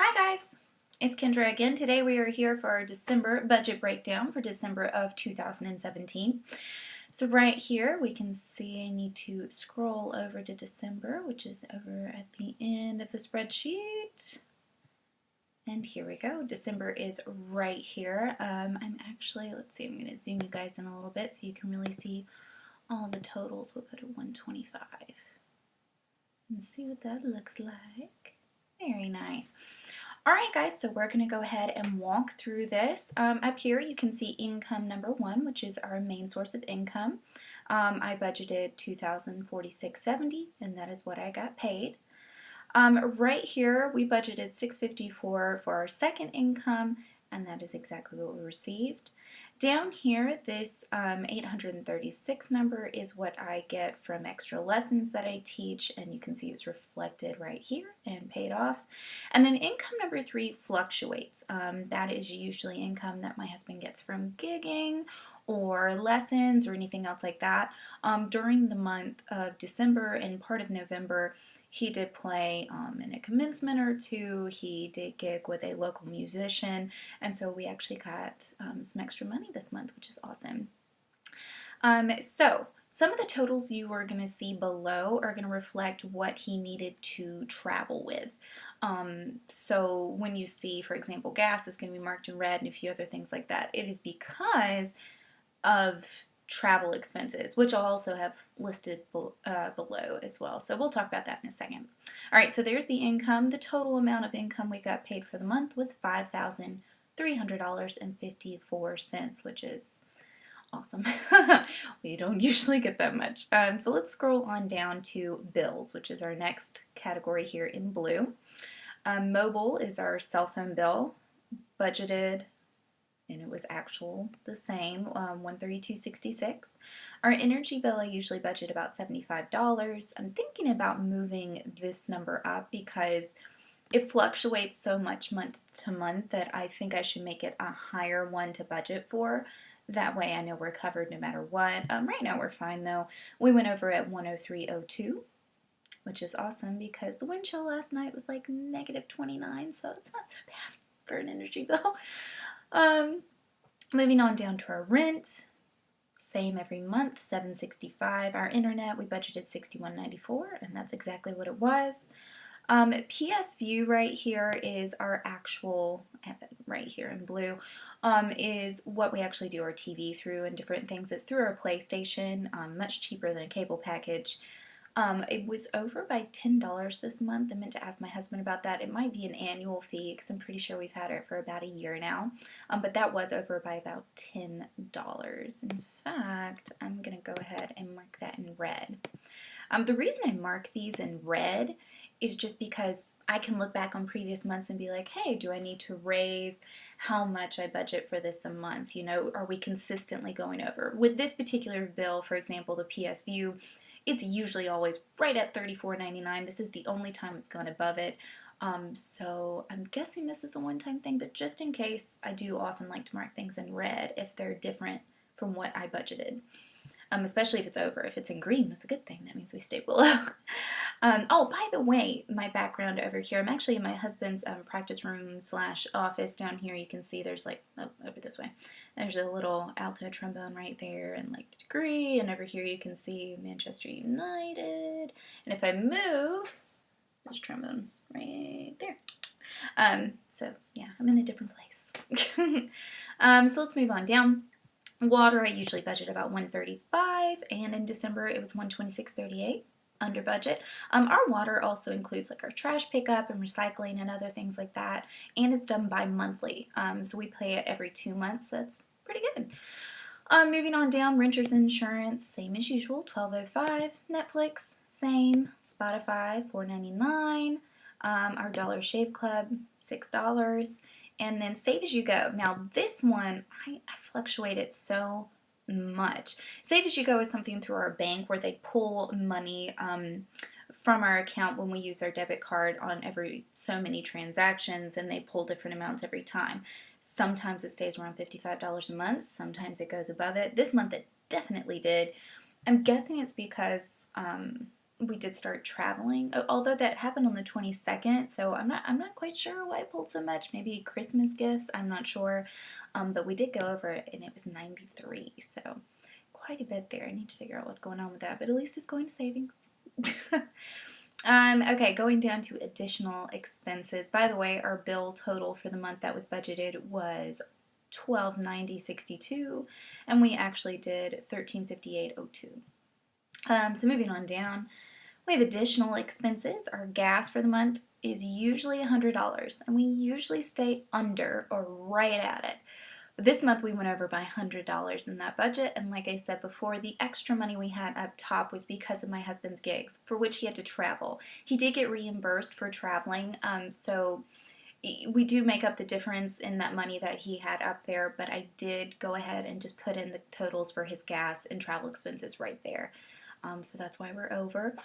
Hi guys, it's Kendra again. Today we are here for our December budget breakdown for December of 2017. So right here we can see I need to scroll over to December, which is over at the end of the spreadsheet. And here we go. December is right here. let's see, I'm going to zoom you guys in a little bit so you can really see all the totals. We'll go to 125 and see what that looks like. Very nice. Alright guys, so we're going to go ahead and walk through this. Up here you can see income number 1, which is our main source of income. I budgeted $2,046.70 and that is what I got paid. Right here we budgeted $654 for our second income and that is exactly what we received. Down here, this 836 number is what I get from extra lessons that I teach, and you can see it's reflected right here and paid off. And then income number 3 fluctuates. That is usually income that my husband gets from gigging or lessons or anything else like that. During the month of December and part of November, he did play in a commencement or two. He did gig with a local musician, and so we actually got some extra money this month, which is awesome. So some of the totals you are going to see below are going to reflect what he needed to travel with. So when you see, for example, gas is going to be marked in red and a few other things like that, it is because of travel expenses, which I'll also have listed below as well. So we'll talk about that in a second. All right, so there's the income. The total amount of income we got paid for the month was $5,300.54, which is awesome. We don't usually get that much. So let's scroll on down to bills, which is our next category here in blue. Mobile is our cell phone bill, budgeted, and it was actual the same, $132.66. Our energy bill, I usually budget about $75. I'm thinking about moving this number up because it fluctuates so much month to month that I think I should make it a higher one to budget for. That way I know we're covered no matter what. Right now we're fine though. We went over at 103.02, which is awesome because the wind chill last night was like -29, so it's not so bad for an energy bill. Moving on down to our rent, same every month, $765. Our internet, we budgeted $61.94, and that's exactly what it was. PS View right here is our actual, right here in blue, is what we actually do our TV through and different things. It's through our PlayStation, much cheaper than a cable package. It was over by $10 this month. I meant to ask my husband about that. It might be an annual fee because I'm pretty sure we've had it for about a year now. But that was over by about $10. In fact, I'm going to go ahead and mark that in red. The reason I mark these in red is just because I can look back on previous months and be like, hey, do I need to raise how much I budget for this a month? You know, are we consistently going over? With this particular bill, for example, the PS View, it's usually always right at $34.99. This is the only time it's gone above it. So I'm guessing this is a one-time thing, but just in case, I do often like to mark things in red if they're different from what I budgeted. Especially if it's over. If it's in green, that's a good thing. That means we stay below. Oh, by the way, my background over here, I'm actually in my husband's practice room / office. Down here you can see there's like, oh, over this way, there's a little alto trombone right there and like degree, and over here you can see Manchester United. And if I move, there's a trombone right there. So yeah, I'm in a different place. So let's move on down. Water, I usually budget about $135, and in December it was $126.38, under budget. Our water also includes like our trash pickup and recycling and other things like that, and it's done bi-monthly, so we pay it every 2 months. So that's pretty good. Moving on down, renters insurance, same as usual, $12.05. Netflix, same. Spotify, $4.99. Our Dollar Shave Club, $6. And then Save As You Go. Now this one, I fluctuate it so much. Save As You Go is something through our bank where they pull money from our account when we use our debit card on every so many transactions, and they pull different amounts every time. Sometimes it stays around $55 a month, sometimes it goes above it. This month it definitely did. I'm guessing it's because we did start traveling, although that happened on the 22nd, so I'm not quite sure why I pulled so much. Maybe Christmas gifts, I'm not sure. But we did go over it, and it was 93, so quite a bit there. I need to figure out what's going on with that, but at least it's going to savings. Okay, going down to additional expenses. By the way, our bill total for the month that was budgeted was $1290.62, and we actually did $1358.02. So moving on down, we have additional expenses. Our gas for the month is usually $100, and we usually stay under or right at it. But this month we went over by $100 in that budget, and like I said before, the extra money we had up top was because of my husband's gigs, for which he had to travel. He did get reimbursed for traveling, so we do make up the difference in that money that he had up there, but I did go ahead and just put in the totals for his gas and travel expenses right there. So that's why we're over.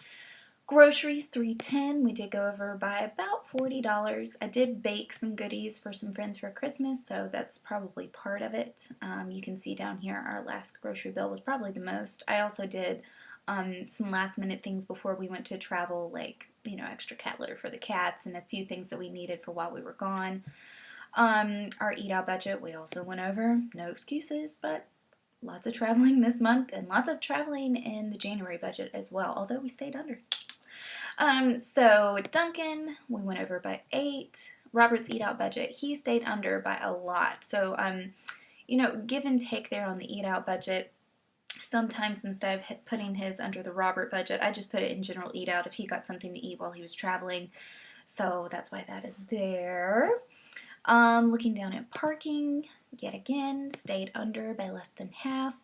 Groceries, $310. We did go over by about $40. I did bake some goodies for some friends for Christmas, so that's probably part of it. You can see down here our last grocery bill was probably the most. I also did some last minute things before we went to travel, like, extra cat litter for the cats and a few things that we needed for while we were gone. Our eat out budget, we also went over. No excuses, but lots of traveling this month and lots of traveling in the January budget as well, although we stayed under. So Duncan, we went over by 8. Robert's eat out budget, he stayed under by a lot. So, give and take there on the eat out budget. Sometimes instead of putting his under the Robert budget, I just put it in general eat out if he got something to eat while he was traveling. So that's why that is there. Looking down at parking, yet again, stayed under by less than half.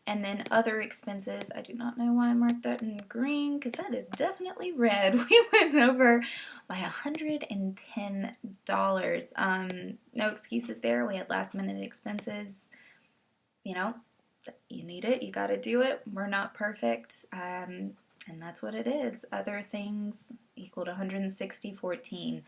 And then other expenses, I do not know why I marked that in green, because that is definitely red. We went over by $110. No excuses there. We had last minute expenses. You need it, you gotta do it. We're not perfect, and that's what it is. Other things equaled 160.14.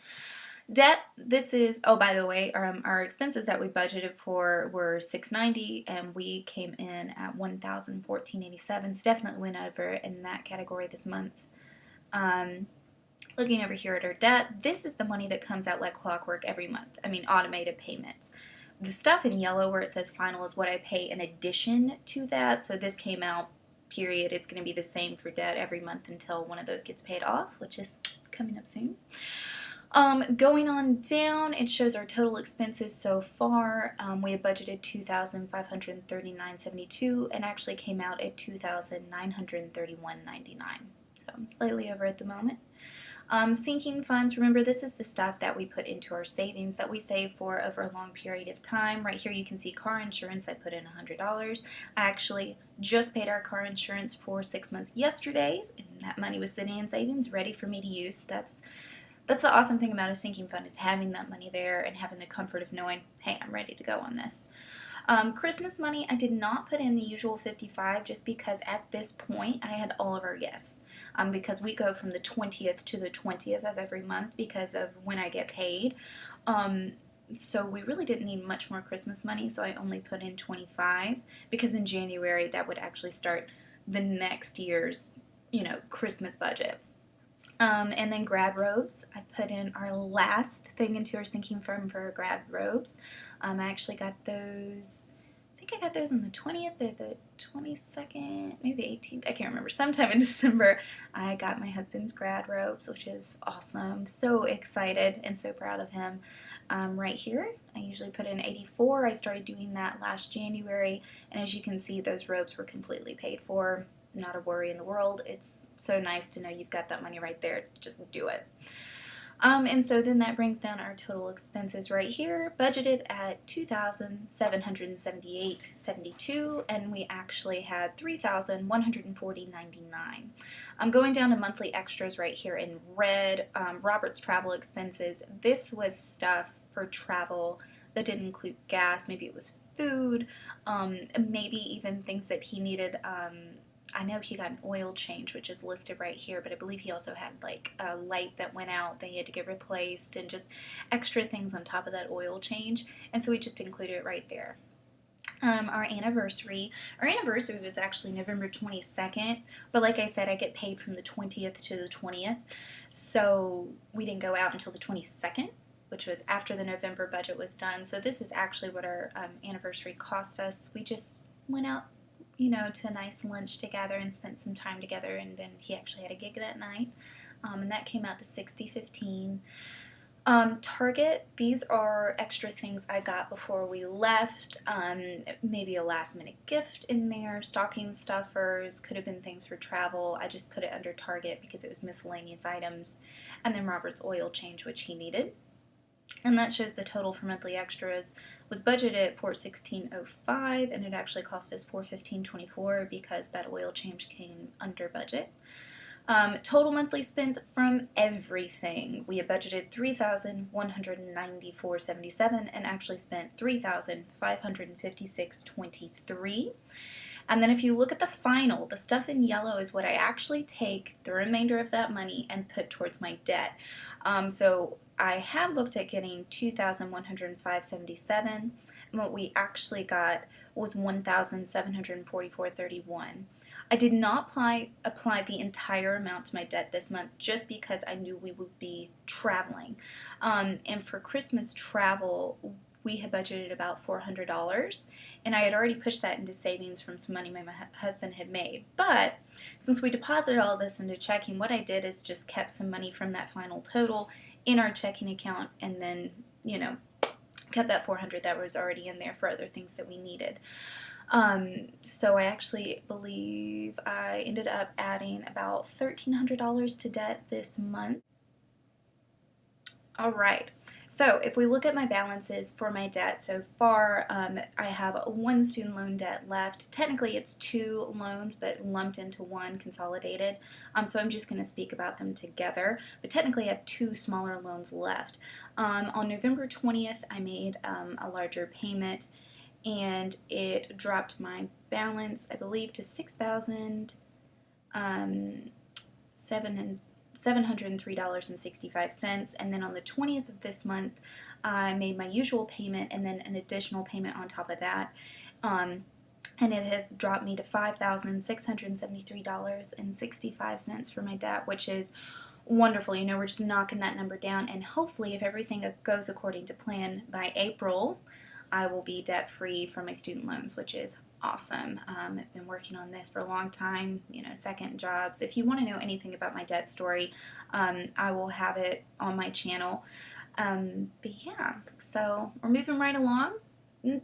Debt, this is, oh, by the way, our expenses that we budgeted for were $690, and we came in at $1,014.87, so definitely went over in that category this month. Looking over here at our debt, this is the money that comes out like clockwork every month. I mean, automated payments. The stuff in yellow where it says final is what I pay in addition to that, so this came out, period. It's going to be the same for debt every month until one of those gets paid off, which is coming up soon. Going on down, it shows our total expenses so far. We had budgeted $2,539.72 and actually came out at $2,931.99. So I'm slightly over at the moment. Sinking funds, remember this is the stuff that we put into our savings that we save for over a long period of time. Right here you can see car insurance, I put in $100. I actually just paid our car insurance for 6 months yesterday, and that money was sitting in savings ready for me to use. That's the awesome thing about a sinking fund, is having that money there and having the comfort of knowing, hey, I'm ready to go on this. Christmas money, I did not put in the usual 55 just because at this point I had all of our gifts. Because we go from the 20th to the 20th of every month because of when I get paid. So we really didn't need much more Christmas money, so I only put in 25 because in January that would actually start the next year's, Christmas budget. And then grad robes, I put in our last thing into our sinking fund for our grad robes. I actually got those, I think I got those on the 20th or the 22nd, maybe the 18th, I can't remember. Sometime in December, I got my husband's grad robes, which is awesome. So excited and so proud of him. Right here, I usually put in 84. I started doing that last January, and as you can see, those robes were completely paid for. Not a worry in the world. It's so nice to know you've got that money right there. Just do it. And so then that brings down our total expenses right here, budgeted at $2,778.72, and we actually had $3,140.99. I'm going down to monthly extras right here in red. Robert's travel expenses. This was stuff for travel that didn't include gas. Maybe it was food, maybe even things that he needed. I know he got an oil change, which is listed right here, but I believe he also had like a light that went out that he had to get replaced and just extra things on top of that oil change, and so we just included it right there. our anniversary. Our anniversary was actually November 22nd, but like I said, I get paid from the 20th to the 20th, so we didn't go out until the 22nd, which was after the November budget was done. So this is actually what our anniversary cost us. We just went out, to a nice lunch together and spent some time together, and then he actually had a gig that night, and that came out to $60.15. Target, these are extra things I got before we left, maybe a last minute gift in there, stocking stuffers, could have been things for travel. I just put it under Target because it was miscellaneous items, and then Robert's oil change, which he needed. And that shows the total for monthly extras was budgeted at $416.05, and it actually cost us $415.24 because that oil change came under budget. Total monthly spent from everything. We had budgeted $3,194.77 and actually spent $3,556.23. And then if you look at the final, the stuff in yellow is what I actually take the remainder of that money and put towards my debt. So I had looked at getting $2,105.77, and what we actually got was $1,744.31. I did not apply the entire amount to my debt this month just because I knew we would be traveling. And for Christmas travel, we had budgeted about $400, and I had already pushed that into savings from some money my husband had made. But since we deposited all this into checking, what I did is just kept some money from that final total in our checking account, and then, kept that $400 that was already in there for other things that we needed. So I actually believe I ended up adding about $1,300 to debt this month. All right. So if we look at my balances for my debt so far, I have one student loan debt left. Technically it's two loans, but lumped into one, consolidated. So I'm just going to speak about them together. But technically I have two smaller loans left. On November 20th, I made a larger payment, and it dropped my balance, I believe, to $6,703.65. And then on the 20th of this month, I made my usual payment and then an additional payment on top of that. And it has dropped me to $5,673.65 for my debt, which is wonderful. We're just knocking that number down, and hopefully if everything goes according to plan, by April I will be debt-free for my student loans, which is awesome. I've been working on this for a long time, second jobs. If you want to know anything about my debt story, I will have it on my channel. But yeah, so we're moving right along.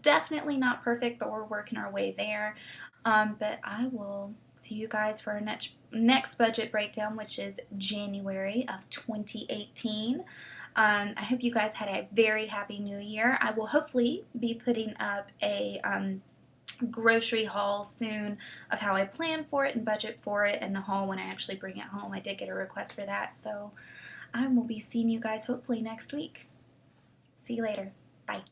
Definitely not perfect, but we're working our way there. But I will see you guys for our next budget breakdown, which is January of 2018. I hope you guys had a very happy new year. I will hopefully be putting up a grocery haul soon of how I plan for it and budget for it, and the haul when I actually bring it home. I did get a request for that, so I will be seeing you guys hopefully next week. See you later. Bye.